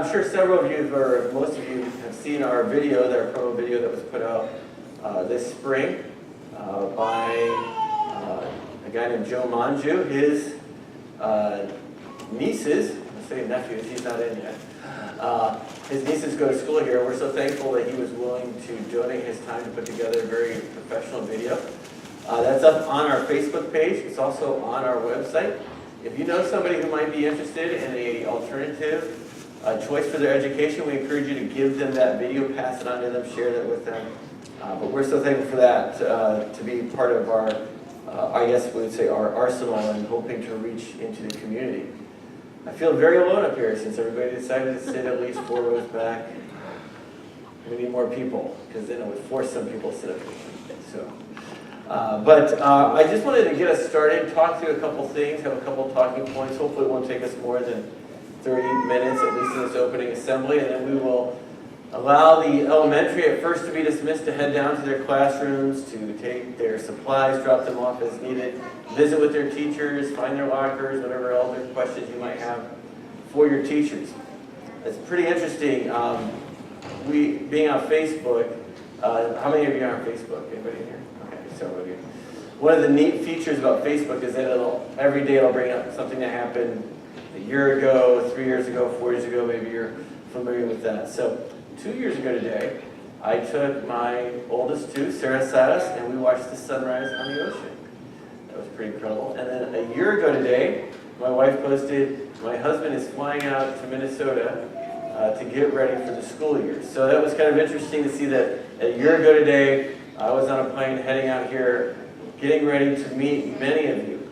I'm sure several of you, or most of you, have seen our video, our promo video that was put out this spring by a guy named Joe Manju. His nieces, I say nephews, he's not in yet. His nieces go to school here. We're so thankful that he was willing to donate his time to put together a very professional video. That's up on our Facebook page. It's also on our website. If you know somebody who might be interested in an alternative choice for their education, we encourage you to give them that video, pass it on to them, share that with them. But we're so thankful for that, to be part of our, I guess we would say, our arsenal and hoping to reach into the community. I feel very alone up here since everybody decided to sit at least 4 rows back. We need more people, because then it would force some people to sit up here. So, I just wanted to get us started, talk through a couple things, have a couple talking points. Hopefully it won't take us more than 30 minutes, at least in this opening assembly, and then we will allow the elementary at first to be dismissed to head down to their classrooms, to take their supplies, drop them off as needed, visit with their teachers, find their lockers, whatever other questions you might have for your teachers. It's pretty interesting. Being on Facebook, how many of you are on Facebook? Anybody here? Okay, several of you. One of the neat features about Facebook is that every day it'll bring up something that happened a year ago, 3 years ago, 4 years ago. Maybe you're familiar with that. So 2 years ago today, I took my oldest two, Sarah Sadas, and we watched the sunrise on the ocean. That was pretty incredible. And then a year ago today, my wife posted, my husband is flying out to Minnesota to get ready for the school year. So that was kind of interesting to see that a year ago today, I was on a plane heading out here, getting ready to meet many of you.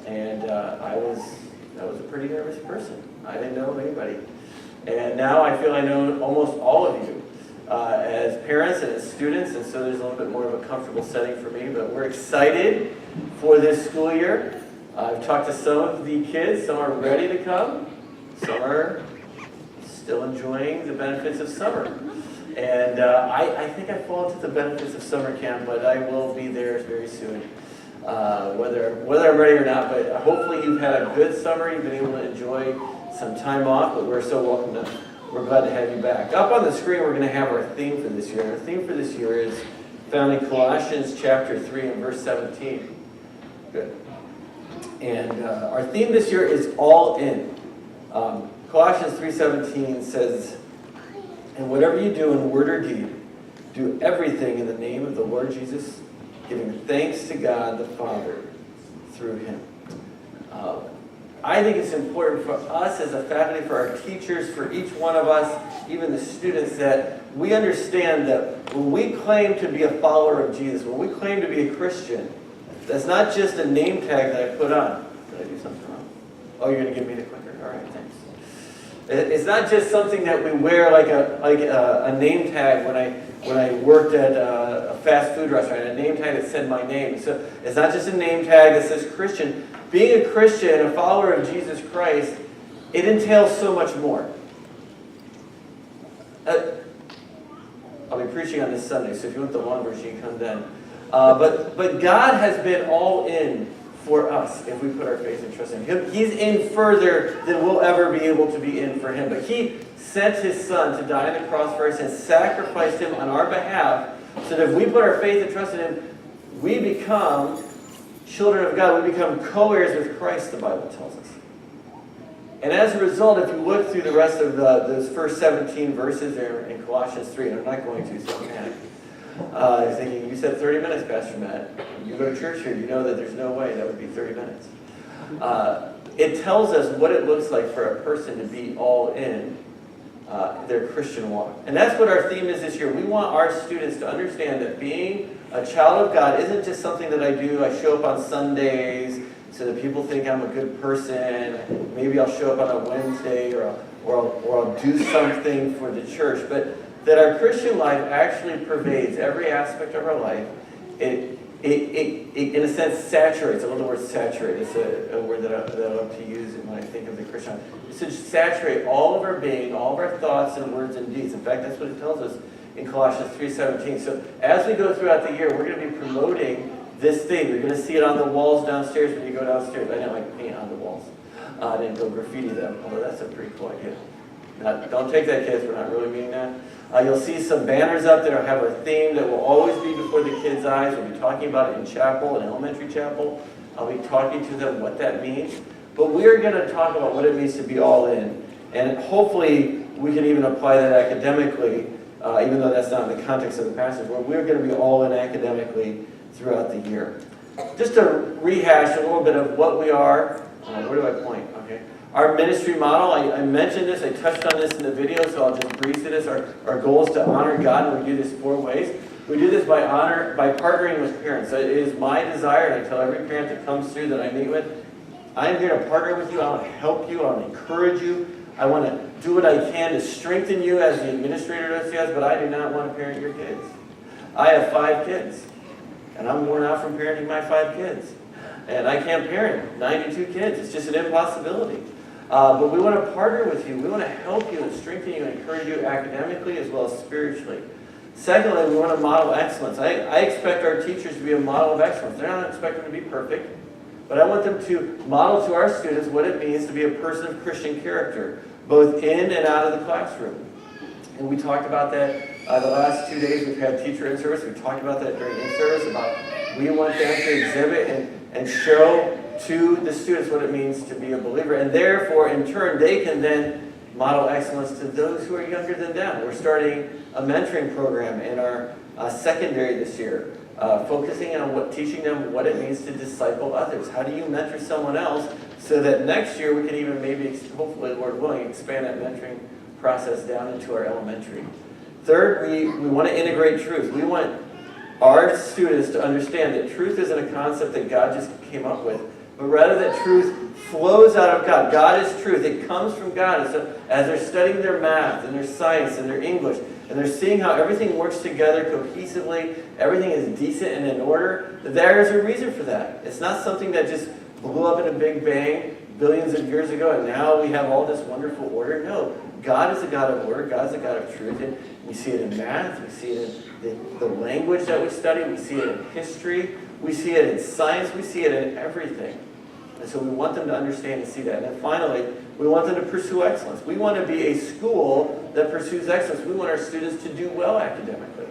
And I was a pretty nervous person. I didn't know anybody. And now I feel I know almost all of you as parents and as students, and so there's a little bit more of a comfortable setting for me. But we're excited for this school year. I've talked to some of the kids. Some are ready to come. Some are still enjoying the benefits of summer. And I think I fall into the benefits of summer camp, but I will be there very soon. Whether I'm ready or not, but hopefully you've had a good summer. You've been able to enjoy some time off, but we're so welcome to, we're glad to have you back. Up on the screen, we're going to have our theme for this year. And our theme for this year is found in Colossians chapter 3 and verse 17. Good. And our theme this year is all in. Colossians 3:17 says, "And whatever you do in word or deed, do everything in the name of the Lord Jesus, giving thanks to God the Father through him." I think it's important for us as a faculty, for our teachers, for each one of us, even the students, that we understand that when we claim to be a follower of Jesus, when we claim to be a Christian, that's not just a name tag that I put on. Did I do something wrong? Oh, you're going to give me the clicker? All right, thanks. It's not just something that we wear like a name tag when I worked at a fast food restaurant, a name tag that said my name. So it's not just a name tag that says Christian. Being a Christian, a follower of Jesus Christ, it entails so much more. I'll be preaching on this Sunday, so if you want the long version, you can come then. But God has been all in for us if we put our faith and trust in him. He's in further than we'll ever be able to be in for him. But he sent his son to die on the cross for us and sacrificed him on our behalf, so that if we put our faith and trust in him, we become children of God. We become co-heirs with Christ, the Bible tells us. And as a result, if you look through the rest of those first 17 verses there in Colossians 3, and I'm not going to, so panic. You're thinking, you said 30 minutes, Pastor Matt. You go to church here, you know that there's no way that would be 30 minutes. It tells us what it looks like for a person to be all in their Christian walk. And that's what our theme is this year. We want our students to understand that being a child of God isn't just something that I do. I show up on Sundays so that people think I'm a good person. Maybe I'll show up on a Wednesday or I'll do something for the church. But that our Christian life actually pervades every aspect of our life. It in a sense, saturates. I love the word saturate. It's a word that I love to use when I think of the Christian life. It's to saturate all of our being, all of our thoughts and words and deeds. In fact, that's what it tells us in Colossians 3:17. So as we go throughout the year, we're going to be promoting this thing. You're going to see it on the walls downstairs when you go downstairs. I didn't like paint on the walls. I didn't go graffiti them, although that's a pretty cool idea. Don't take that, kids. We're not really meaning that. You'll see some banners up that have a theme that will always be before the kids' eyes. We'll be talking about it in chapel, in elementary chapel. I'll be talking to them what that means. But we're going to talk about what it means to be all in. And hopefully we can even apply that academically, even though that's not in the context of the passage, where we're going to be all in academically throughout the year. Just to rehash a little bit of what we are. Where do I point? Okay. Our ministry model, I mentioned this, I touched on this in the video, so I'll just breeze through this. Our goal is to honor God, and we do this 4 ways. We do this by partnering with parents. It is my desire, and I tell every parent that comes through that I meet with, I am here to partner with you, I want to help you, I want to encourage you, I want to do what I can to strengthen you as the administrator does, but I do not want to parent your kids. I have 5 kids, and I'm worn out from parenting my 5 kids. And I can't parent 92 kids, it's just an impossibility. But we want to partner with you. We want to help you and strengthen you and encourage you academically as well as spiritually. Secondly, we want to model excellence. I expect our teachers to be a model of excellence. They're not expecting to be perfect, but I want them to model to our students what it means to be a person of Christian character, both in and out of the classroom. And we talked about that the last 2 days. We've had teacher in-service. We talked about that during in-service, about we want them to exhibit and show to the students what it means to be a believer. And therefore, in turn, they can then model excellence to those who are younger than them. We're starting a mentoring program in our secondary this year, focusing on teaching them what it means to disciple others. How do you mentor someone else so that next year we can even maybe, hopefully, Lord willing, expand that mentoring process down into our elementary. Third, we want to integrate truth. We want our students to understand that truth isn't a concept that God just came up with, but rather that truth flows out of God. God is truth. It comes from God. And so as they're studying their math and their science and their English, and they're seeing how everything works together cohesively, everything is decent and in order, there is a reason for that. It's not something that just blew up in a big bang billions of years ago, and now we have all this wonderful order. No, God is a God of order. God is a God of truth. And we see it in math. We see it in the language that we study. We see it in history. We see it in science. We see it in everything. And so we want them to understand and see that. And then finally, we want them to pursue excellence. We want to be a school that pursues excellence. We want our students to do well academically.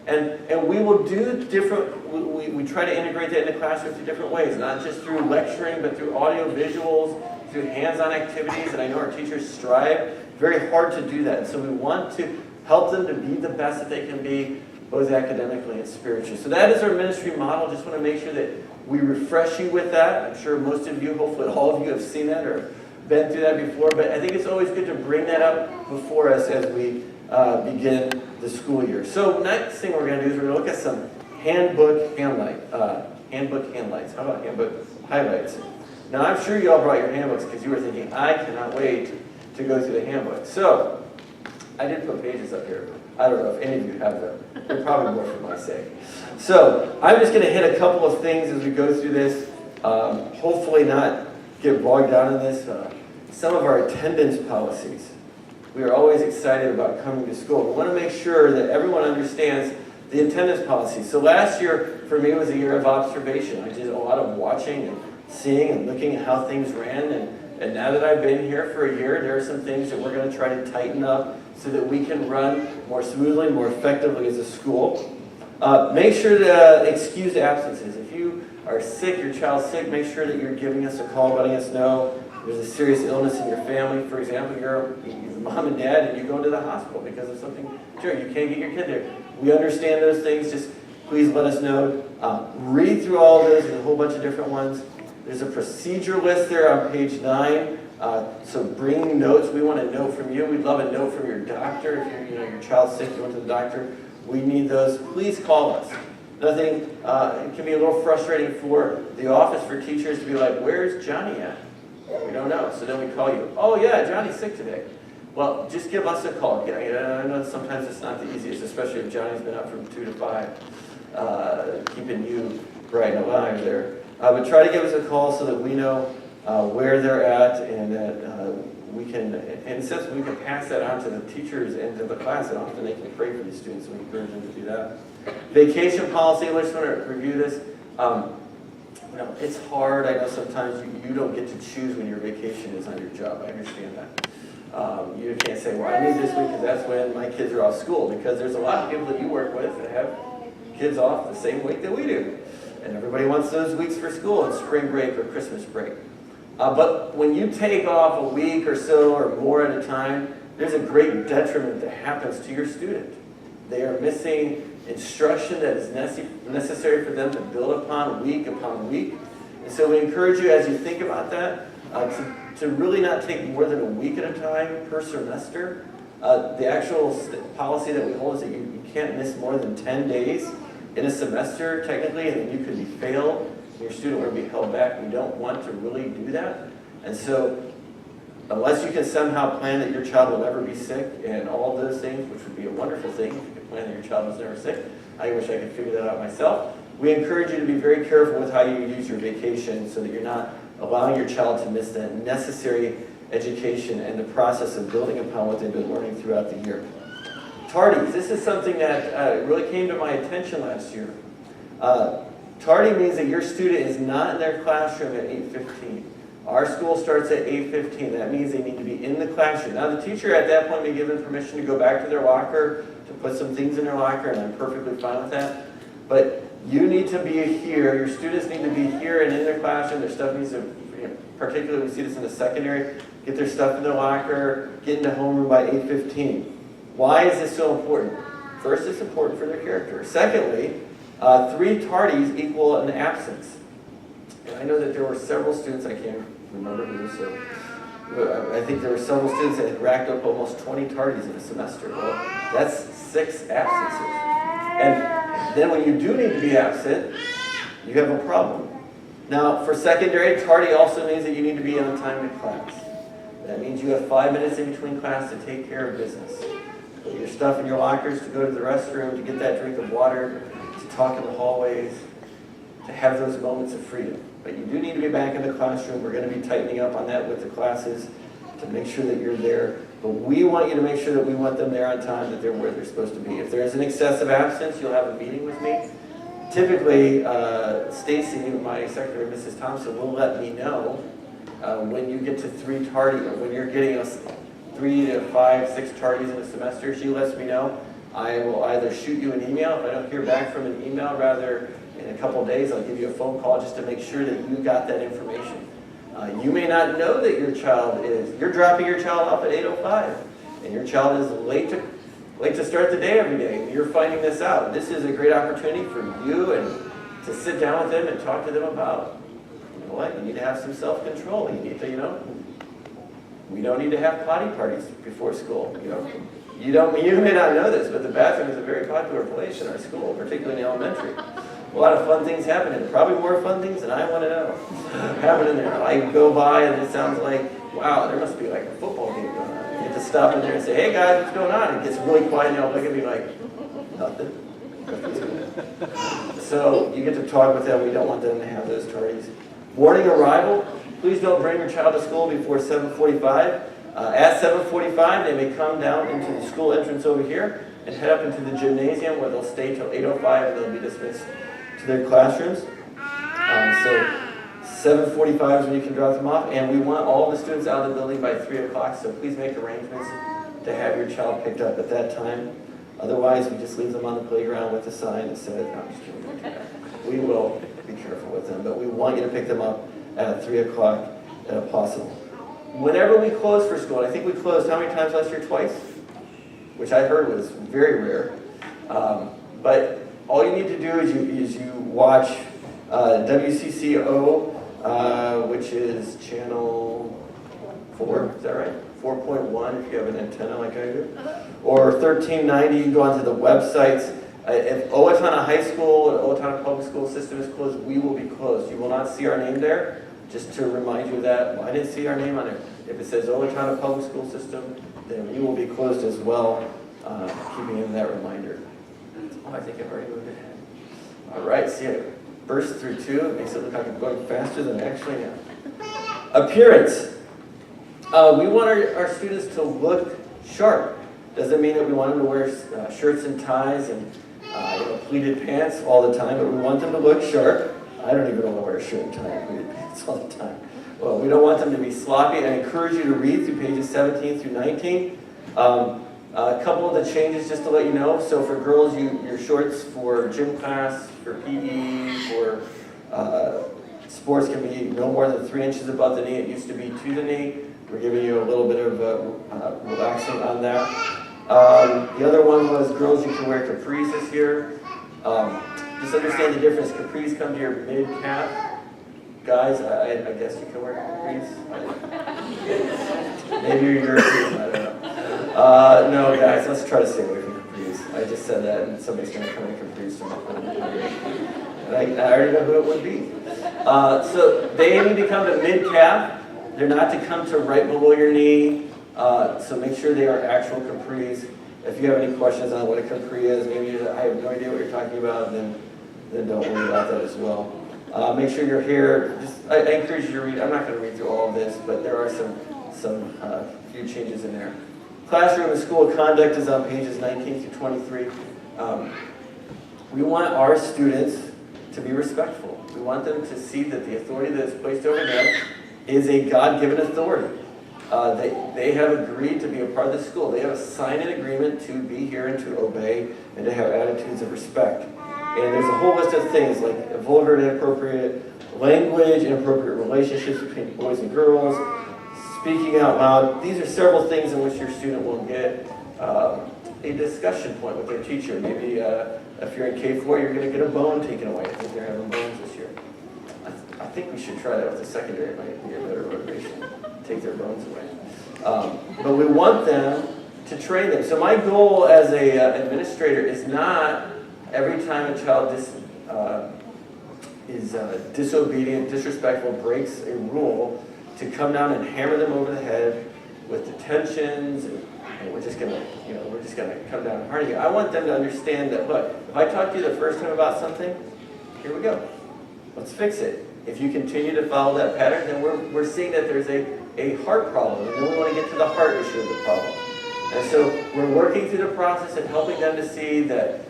And we will do different, we try to integrate that in the classroom through different ways, not just through lecturing, but through audio visuals, through hands-on activities. And I know our teachers strive very hard to do that. And so we want to help them to be the best that they can be, both academically and spiritually. So that is our ministry model. Just want to make sure that we refresh you with that. I'm sure most of you, hopefully all of you, have seen that or been through that before. But I think it's always good to bring that up before us as we begin the school year. So next thing we're going to do is we're going to look at some handbook handlights. How about handbook highlights? Now I'm sure you all brought your handbooks because you were thinking, I cannot wait to go through the handbook. So I did put pages up here. I don't know if any of you have them. They're probably more for my sake. So I'm just going to hit a couple of things as we go through this. Hopefully not get bogged down in this. Some of our attendance policies. We are always excited about coming to school. We want to make sure that everyone understands the attendance policy. So last year, for me, was a year of observation. I did a lot of watching and seeing and looking at how things ran. And now that I've been here for a year, there are some things that we're going to try to tighten up so that we can run more smoothly, more effectively as a school. Make sure to excuse absences. If you are sick, your child's sick, make sure that you're giving us a call, letting us know there's a serious illness in your family. For example, you're mom and dad and you go to the hospital because of something. Sure, you can't get your kid there. We understand those things. Just please let us know. Read through all of those. There's a whole bunch of different ones. There's a procedure list there on page 9. So bring notes. We want a note from you. We'd love a note from your doctor. If your child's sick, you went to the doctor. We need those. Please call us. Nothing. It can be a little frustrating for the office for teachers to be like, "Where's Johnny at?" We don't know. So then we call you. "Oh yeah, Johnny's sick today." Well, just give us a call. I know sometimes it's not the easiest, especially if Johnny's been up from 2 to 5, keeping you bright and alive there. But try to give us a call so that we know where they're at, and that we can, in a sense, we can pass that on to the teachers and to the class, and often they can pray for the students, so we encourage them to do that. Vacation policy, I just want to review this. It's hard. I know sometimes you don't get to choose when your vacation is on your job. I understand that. You can't say, well, I need this week because that's when my kids are off school, because there's a lot of people that you work with that have kids off the same week that we do. And everybody wants those weeks for school and spring break or Christmas break. But when you take off a week or so or more at a time, there's a great detriment that happens to your student. They are missing instruction that is necessary for them to build upon week. And so we encourage you, as you think about that, to really not take more than a week at a time per semester. The actual policy that we hold is that you can't miss more than 10 days in a semester, technically, and then you could be failed. Your student would be held back. We don't want to really do that. And so, unless you can somehow plan that your child will never be sick and all those things, which would be a wonderful thing if you could plan that your child was never sick. I wish I could figure that out myself. We encourage you to be very careful with how you use your vacation so that you're not allowing your child to miss that necessary education and the process of building upon what they've been learning throughout the year. Tardies. This is something that really came to my attention last year. Tardy means that your student is not in their classroom at 8:15. Our school starts at 8:15. That means they need to be in the classroom. Now the teacher at that point may give them permission to go back to their locker, to put some things in their locker, and I'm perfectly fine with that. But you need to be here. Your students need to be here and in their classroom. Their stuff needs to, particularly we see this in the secondary, get their stuff in their locker, get into homeroom by 8:15. Why is this so important? First, it's important for their character. Secondly, 3 tardies equal an absence. And I know that there were several students, I can't remember who, so I think there were several students that had racked up almost 20 tardies in a semester. Well, that's 6 absences. And then when you do need to be absent, you have a problem. Now, for secondary, tardy also means that you need to be on time to class. That means you have 5 minutes in between class to take care of business. Put your stuff in your lockers, to go to the restroom, to get that drink of water, to talk in the hallways, to have those moments of freedom. But you do need to be back in the classroom. We're going to be tightening up on that with the classes to make sure that you're there. But we want you to make sure that we want them there on time, that they're where they're supposed to be. If there is an excessive absence, you'll have a meeting with me. Typically, Stacy, my secretary, Mrs. Thompson, will let me know when you get to 3 tardy, or when you're getting us 3 to 5, 6 tardies in a semester. She lets me know. I will either shoot you an email. If I don't hear back from an email, rather in a couple of days, I'll give you a phone call just to make sure that you got that information. You may not know that your child you're dropping your child off at 8:05, and your child is late to start the day every day, and you're finding this out. This is a great opportunity for you and to sit down with them and talk to them about, you know what, you need to have some self-control. You need to, we don't need to have potty parties before school. You may not know this, but the bathroom is a very popular place in our school, particularly in elementary. A lot of fun things happen in it. Probably more fun things than I want to know happen in there. I go by and it sounds like, wow, there must be like a football game going on. You get to stop in there and say, hey guys, what's going on? It gets really quiet and they'll look at me like, nothing. So you get to talk with them. We don't want them to have those tardies. Morning arrival. Please don't bring your child to school before 7:45. At 7:45, they may come down into the school entrance over here and head up into the gymnasium where they'll stay till 8:05 and they'll be dismissed to their classrooms. So 7:45 is when you can drop them off, and we want all the students out of the building by 3 o'clock, so please make arrangements to have your child picked up at that time. Otherwise, we just leave them on the playground with a sign that says, no, I'm just kidding. We will be careful with them, but we want you to pick them up at 3 o'clock if possible. Whenever we close for school, and I think we closed how many times last year? Twice? Which I heard was very rare. But all you need to do is you watch WCCO, which is channel 4, is that right? 4.1 if you have an antenna like I do. Or 1390, you go onto the websites. If Owatonna High School or Owatonna Public School System is closed, we will be closed. You will not see our name there. Just to remind you of that, I didn't see our name on it. If it says Owatonna Public School System, then we will be closed as well, keeping in that reminder. Oh, I think I've already moved ahead. All right, see, I burst through 2. It makes it look like I'm going faster than I actually am. Appearance. We want our students to look sharp. Doesn't mean that we want them to wear shirts and ties and pleated pants all the time, but we want them to look sharp. I don't even want to wear a shirt and tie and pleated pants all the time. Well, we don't want them to be sloppy. I encourage you to read through pages 17 through 19. A couple of the changes, just to let you know. So for girls, your shorts for gym class, for PE, for sports can be no more than 3 inches above the knee. It used to be to the knee. We're giving you a little bit of relaxing on that. The other one was girls, you can wear capris this year. Just understand the difference. Capris come to your mid-calf. Guys, I guess you can wear capris. Maybe you're European, I don't know. No, guys, let's try to stay away from capris. I just said that, and somebody's going to come in capris from and I already know who it would be. So they need to come to mid-calf. They're not to come to right below your knee. So make sure they are actual capris. If you have any questions on what a capri is, maybe I have no idea what you're talking about, then don't worry about that as well. Make sure your hair, I encourage you to read. I'm not going to read through all of this, but there are some few changes in there. Classroom and school conduct is on pages 19 through 23. We want our students to be respectful. We want them to see that the authority that is placed over them is a God-given authority. They have agreed to be a part of the school. They have signed an agreement to be here and to obey and to have attitudes of respect. And there's a whole list of things like vulgar and inappropriate language, inappropriate relationships between boys and girls, speaking out loud. These are several things in which your student will get a discussion point with their teacher. Maybe if you're in K4, you're going to get a bone taken away. I think they're having bones this year. I think we should try that with the secondary. It might be a better motivation. Take their bones away. But we want them to train them. So my goal as an administrator is not every time a child is disobedient, disrespectful, breaks a rule, to come down and hammer them over the head with detentions, and we're just gonna come down hard again. I want them to understand that, look, if I talk to you the first time about something, here we go. Let's fix it. If you continue to follow that pattern, then we're seeing that there's a heart problem, and then we want to get to the heart issue of the problem. And so we're working through the process and helping them to see that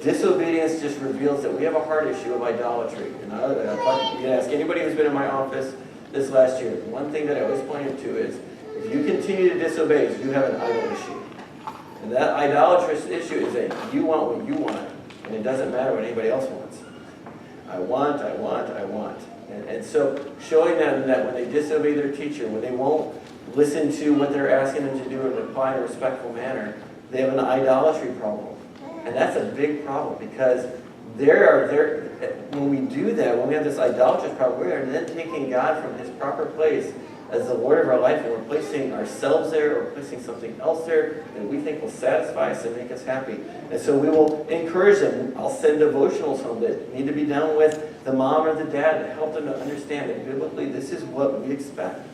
disobedience just reveals that we have a heart issue of idolatry. And you can ask anybody who's been in my office this last year. One thing that I always pointed to is, if you continue to disobey, you have an idol issue. And that idolatrous issue is that you want what you want, and it doesn't matter what anybody else wants. I want. And so showing them that when they disobey their teacher, when they won't listen to what they're asking them to do and reply in a respectful manner, they have an idolatry problem. And that's a big problem, because when we do that, when we have this idolatrous problem, we are then taking God from his proper place as the Lord of our life, and we're placing ourselves there, or placing something else there that we think will satisfy us and make us happy. And so we will encourage them. I'll send devotionals home that need to be done with the mom or the dad to help them to understand that biblically this is what we expect.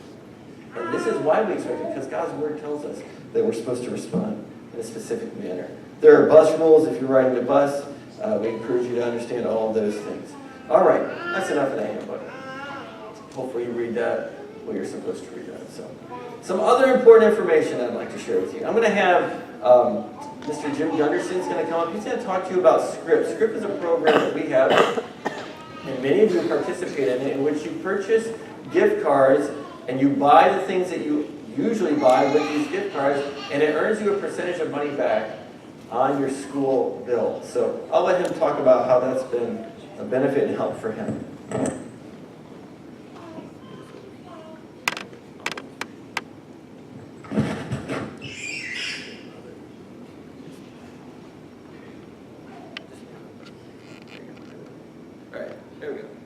And this is why we expect it, because God's word tells us that we're supposed to respond in a specific manner. There are bus rules if you're riding a bus. We encourage you to understand all of those things. All right, that's enough of the handbook. Hopefully you read that well, you're supposed to read that. So, some other important information I'd like to share with you. I'm going to have Mr. Jim Gunderson's going to come up. He's going to talk to you about Script. Script is a program that we have, and many of you participate in it, in which you purchase gift cards and you buy the things that you usually buy with these gift cards, and it earns you a percentage of money back on your school bill. So I'll let him talk about how that's been a benefit and help for him.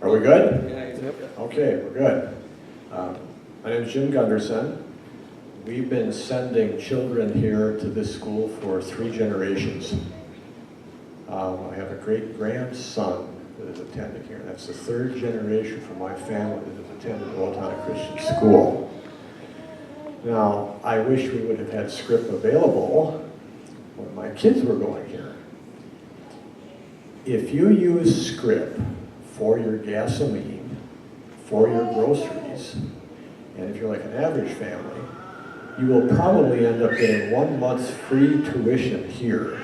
Are we good? Yeah. Okay, we're good. My name is Jim Gunderson. We've been sending children here to this school for 3 generations. I have a great-grandson that is attending here. That's the 3rd generation from my family that has attended Owatonna Christian School. Now, I wish we would have had Script available when my kids were going here. If you use Script for your gasoline, for your groceries, and if you're like an average family, you will probably end up getting 1 month's free tuition here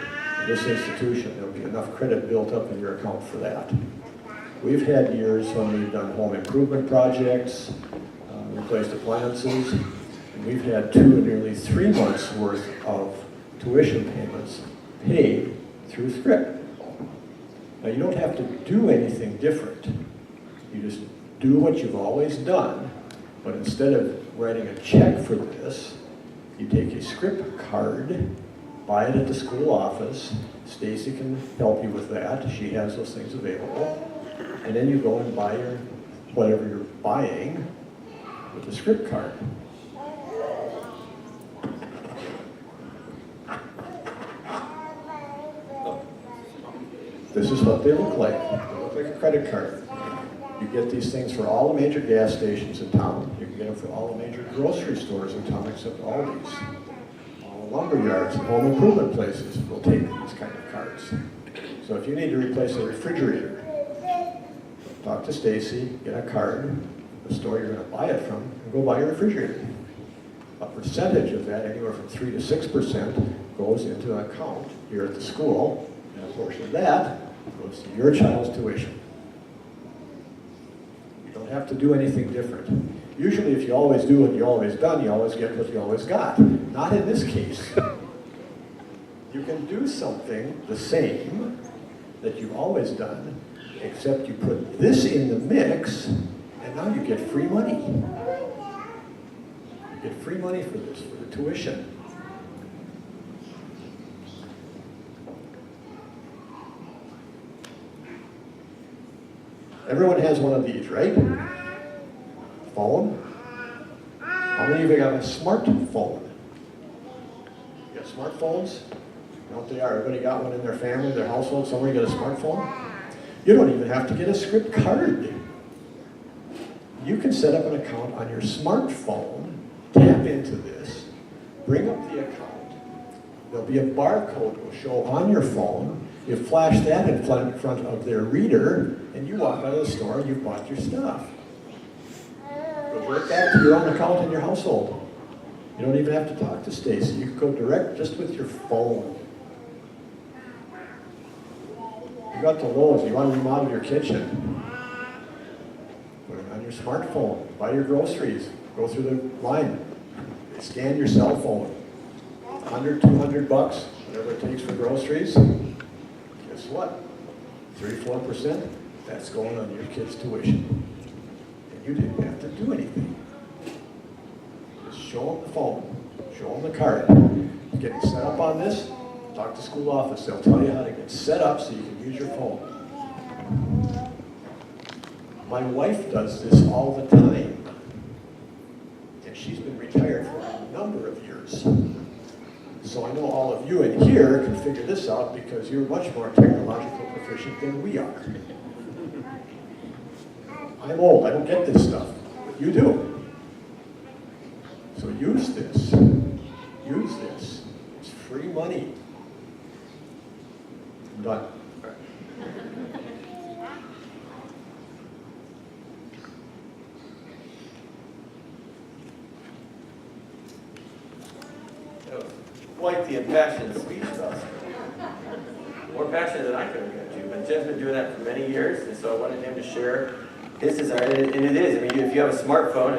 in this institution. There'll be enough credit built up in your account for that. We've had years when we've done home improvement projects, replaced appliances, and we've had 2 and nearly 3 months worth of tuition payments paid through Script. Now, you don't have to do anything different. You just do what you've always done, but instead of writing a check for this, you take a Script card, buy it at the school office. Stacy can help you with that. She has those things available. And then you go and buy your whatever you're buying with the Script card. This is what they look like. They look like a credit card. You get these things for all the major gas stations in town. You can get them for all the major grocery stores in town except Aldi's. All the lumber yards and home improvement places will take these kind of cards. So if you need to replace a refrigerator, talk to Stacy, get a card, the store you're going to buy it from, and go buy a refrigerator. A percentage of that, anywhere from 3 to 6%, goes into an account here at the school, and a portion of that goes to your child's tuition. You don't have to do anything different. Usually if you always do what you always done, you always get what you always got. Not in this case. You can do something the same that you've always done, except you put this in the mix, and now you get free money. You get free money for this, for the tuition. Everyone has one of these, right? Phone. How many of you got a smartphone? You got smartphones? You know what they are? Everybody got one in their family, their household, somebody got a smartphone? You don't even have to get a Script card. You can set up an account on your smartphone, tap into this, bring up the account. There'll be a barcode will show on your phone. You flash that in front of their reader, and you walk out of the store and you've bought your stuff. Goes right back to your own account in your household. You don't even have to talk to Stacy. You can go direct just with your phone. You got the Lowe's, you want to remodel your kitchen. Put it on your smartphone, buy your groceries, go through the line, scan your cell phone. $100, $200, whatever it takes for groceries. Guess what? 3-4%, that's going on your kid's tuition. And you didn't have to do anything. Just show them the phone, show them the card. Get set up on this, talk to school office. They'll tell you how to get set up so you can use your phone. My wife does this all the time. And she's been retired for a number of years. So I know all of you in here can figure this out because you're much more technologically proficient than we are. I'm old, I don't get this stuff, but you do. So use this. Use this. It's free money. I'm done. Quite the impassioned speech, Dustin. More passionate than I could have got to. But Jim's been doing that for many years, and so I wanted him to share his desire. And it is. I mean, if you have a smartphone,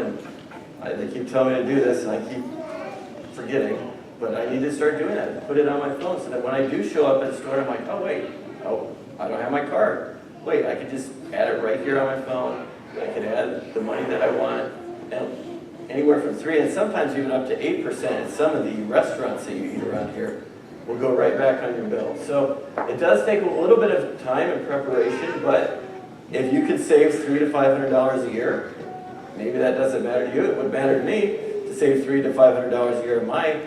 and they keep telling me to do this, and I keep forgetting, but I need to start doing that. Put it on my phone so that when I do show up at the store, I'm like, oh, wait. Oh, I don't have my card. Wait, I could just add it right here on my phone. I can add the money that I want. And anywhere from 3 and sometimes even up to 8% at some of the restaurants that you eat around here will go right back on your bill. So it does take a little bit of time and preparation, but if you could save $300 to $500 a year, maybe that doesn't matter to you. It would matter to me to save $300 to $500 a year in my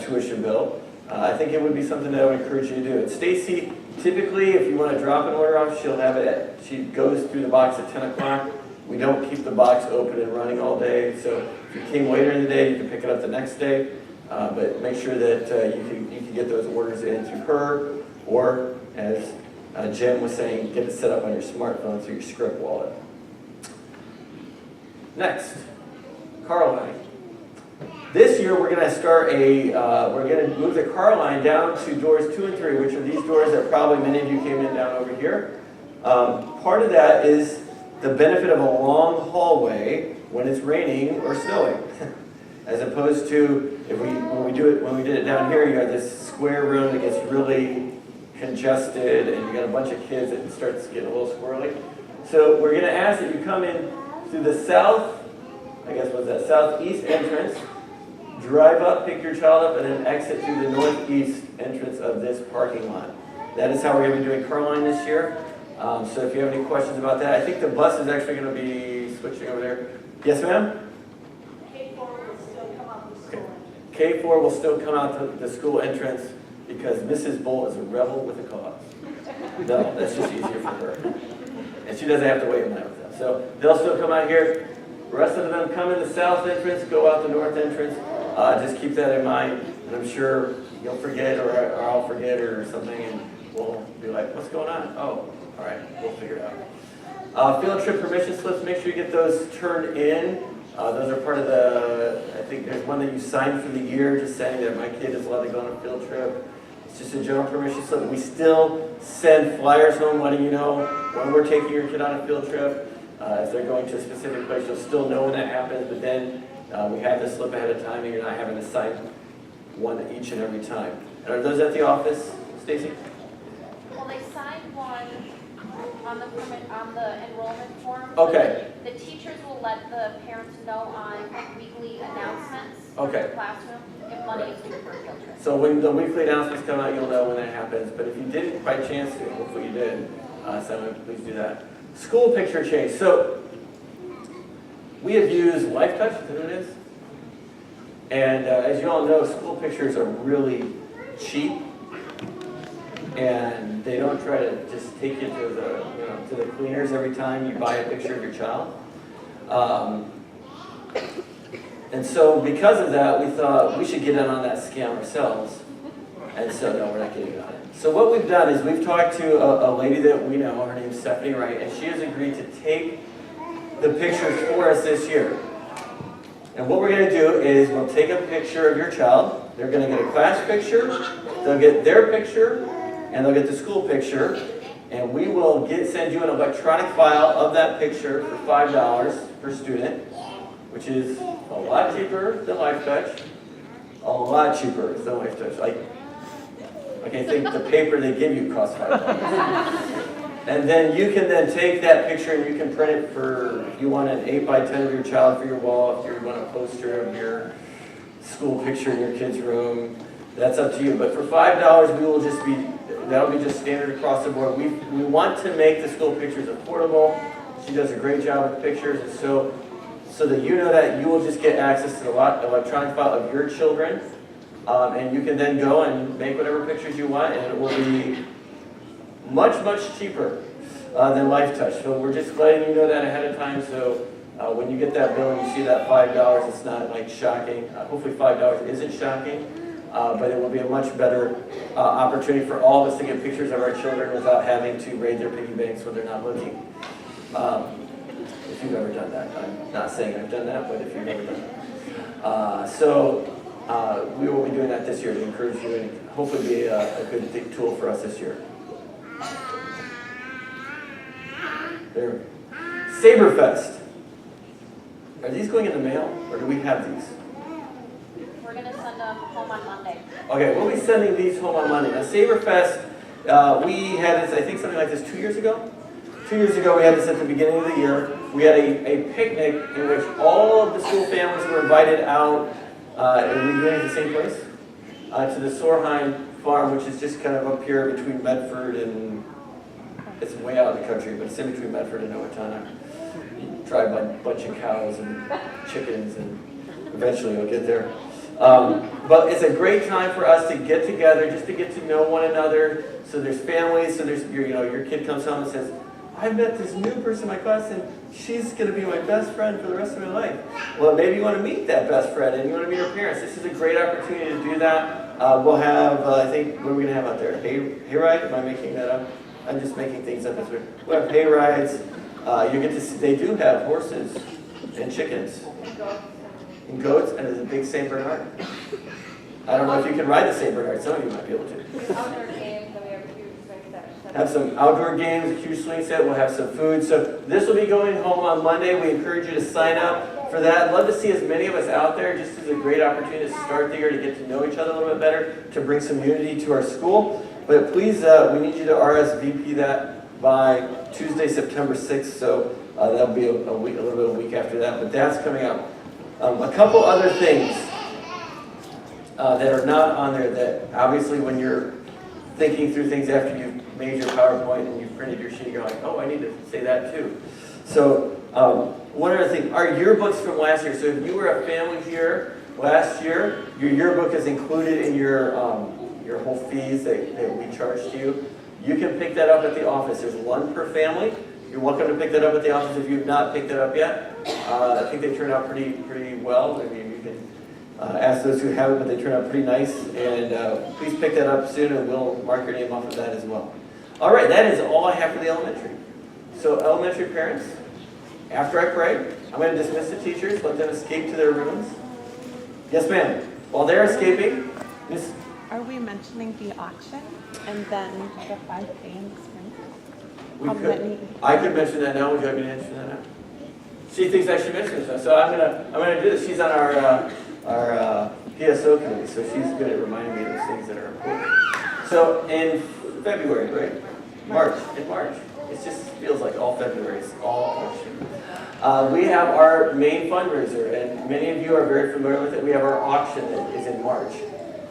tuition bill. I think it would be something that I would encourage you to do. And Stacy, typically, if you want to drop an order off, she'll have it. She goes through the box at 10 o'clock. We don't keep the box open and running all day, so if you came later in the day, you can pick it up the next day. But make sure that you can get those orders in through her, or as Jim was saying, get it set up on your smartphone through your Script wallet. Next, car line. This year we're going to start we're going to move the car line down to doors 2 and 3, which are these doors that probably many of you came in down over here. Part of that is the benefit of a long hallway when it's raining or snowing. As opposed to when we did it down here, you got this square room that gets really congested and you got a bunch of kids and it starts getting a little squirrely. So we're gonna ask that you come in through the southeast entrance, drive up, pick your child up, and then exit through the northeast entrance of this parking lot. That is how we're gonna be doing Carline this year. So if you have any questions about that, I think the bus is actually gonna be switching over there. Yes, ma'am? K4 will still come out the school entrance because Mrs. Bolt is a rebel with a cause. No, that's just easier for her. And she doesn't have to wait in line with them. So they'll still come out here. The rest of them come in the south entrance, go out the north entrance. Just keep that in mind. And I'm sure you'll forget or I'll forget or something and we'll be like, what's going on? Oh, all right, we'll figure it out. Field trip permission slips, make sure you get those turned in. Those are part of I think there's one that you signed for the year, just saying that my kid is allowed to go on a field trip. It's just a general permission slip. We still send flyers home letting you know when we're taking your kid on a field trip. If they're going to a specific place, you'll still know when that happens, but then we have the slip ahead of time and you're not having to sign one each and every time. And are those at the office, Stacy? Well, they signed one on the enrollment form. Okay. The teachers will let the parents know on weekly announcements Okay. in the classroom if money is due for a field trip. So when the weekly announcements come out, you'll know when that happens. But if you didn't by chance do, hopefully you did, someone please do that. School picture change. So we have used LifeTouch, is that what it is? And as you all know, school pictures are really cheap. And they don't try to just take you to the cleaners every time you buy a picture of your child. And so because of that, we thought we should get in on that scam ourselves. And so no, we're not getting on it. So what we've done is we've talked to a lady that we know, her name's Stephanie Wright, and she has agreed to take the pictures for us this year. And what we're going to do is we'll take a picture of your child. They're going to get a class picture, they'll get their picture, and they'll get the school picture. And we will send you an electronic file of that picture for $5 per student, which is a lot cheaper than LifeTouch. A lot cheaper than LifeTouch. I think the paper they give you costs $5. And then you can then take that picture and you can print it for, if you want an 8x10 of your child for your wall, if you want a poster of your school picture in your kid's room, that's up to you. But for $5, that'll be just standard across the board. We want to make the school pictures affordable. She does a great job with pictures, and so that you know that you will just get access to the electronic file of your children, and you can then go and make whatever pictures you want, and it will be much, much cheaper than LifeTouch. So we're just letting you know that ahead of time, so when you get that bill and you see that $5, it's not like shocking. Hopefully $5 isn't shocking, but it will be a much better opportunity for all of us to get pictures of our children without having to raid their piggy banks when they're not looking. If you've ever done that. I'm not saying I've done that, but if you've ever done that. We will be doing that this year to encourage you and hopefully be a good tool for us this year. There. Saberfest. Are these going in the mail, or do we have these? We're going to send them home on Monday. Okay, we'll be sending these home on Monday. Now, Saberfest, we had this, I think something like this 2 years ago. 2 years ago, we had this at the beginning of the year. We had a picnic in which all of the school families were invited out. Are we doing it at the same place? To the Sorheim Farm, which is just kind of up here between Medford and, it's way out in the country, but it's in between Medford and Owatonna. You drive by a bunch of cows and chickens, and eventually you'll get there. But it's a great time for us to get together, just to get to know one another. So there's families, so there's your kid comes home and says, I met this new person in my class and she's going to be my best friend for the rest of my life. Well, maybe you want to meet that best friend and you want to meet her parents. This is a great opportunity to do that. We'll have, I think, what are we going to have out there? Hayride? Am I making that up? I'm just making things up as we're. We'll have hay rides. You get to see, they do have horses and chickens and goats, and there's a big St. Bernard. I don't know if you can ride the St. Bernard. Some of you might be able to. Outdoor games that we have to have some outdoor games, a huge swing set, we'll have some food. So this will be going home on Monday. We encourage you to sign up for that. I'd love to see as many of us out there. Just as a great opportunity to start the year, to get to know each other a little bit better, to bring some unity to our school. But please, we need you to RSVP that by Tuesday, September 6th. So that'll be a little bit of a week after that. But that's coming up. A couple other things that are not on there that obviously when you're thinking through things after you've made your PowerPoint and you've printed your sheet, you're like, oh, I need to say that too. So one other thing, our yearbooks from last year. So if you were a family here last year, your yearbook is included in your whole fees that we charged you. You can pick that up at the office. There's one per family. You're welcome to pick that up at the office if you've not picked it up yet. I think they turned out pretty well. I mean, you can ask those who haven't, but they turn out pretty nice. And please pick that up soon, and we'll mark your name off of that as well. All right, that is all I have for the elementary. So elementary parents, after I pray, I'm going to dismiss the teachers, let them escape to their rooms. Yes, ma'am. While they're escaping, Miss. Are we mentioning the auction and then the 5 things? We could. I could mention that now. Would you like me to mention that now? She thinks I should mention this. So I'm gonna do this. She's on our PSO committee, so she's good at reminding me of those things that are important. So in February, right? In March. It just feels like all February is all auction. We have our main fundraiser, and many of you are very familiar with it. We have our auction that is in March.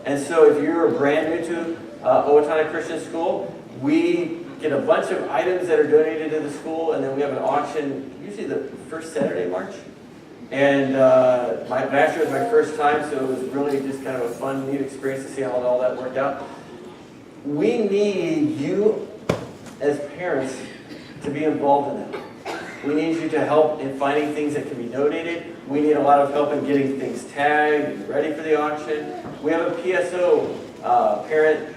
And so if you're brand new to Owatonna Christian School, we get a bunch of items that are donated to the school, and then we have an auction, usually the first Saturday of March. And last year was my first time, so it was really just kind of a fun, neat experience to see how all that worked out. We need you as parents to be involved in that. We need you to help in finding things that can be donated. We need a lot of help in getting things tagged and ready for the auction. We have a PSO, parent,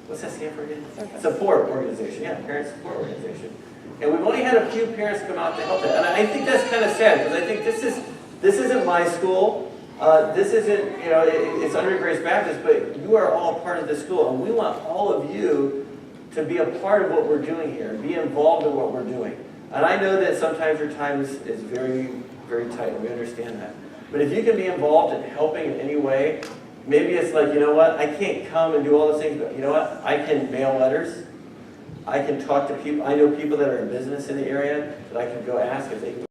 what's that stand for again? Support organization. Yeah, parent support organization. And we've only had a few parents come out to help it. And I think that's kind of sad, because I think this isn't my school. This isn't, it's under Grace Baptist, but you are all part of the school. And we want all of you to be a part of what we're doing here, and be involved in what we're doing. And I know that sometimes your time is very, very tight. We understand that. But if you can be involved in helping in any way, maybe it's like, you know what, I can't come and do all those things, but you know what, I can mail letters. I can talk to people. I know people that are in business in the area that I can go ask if they can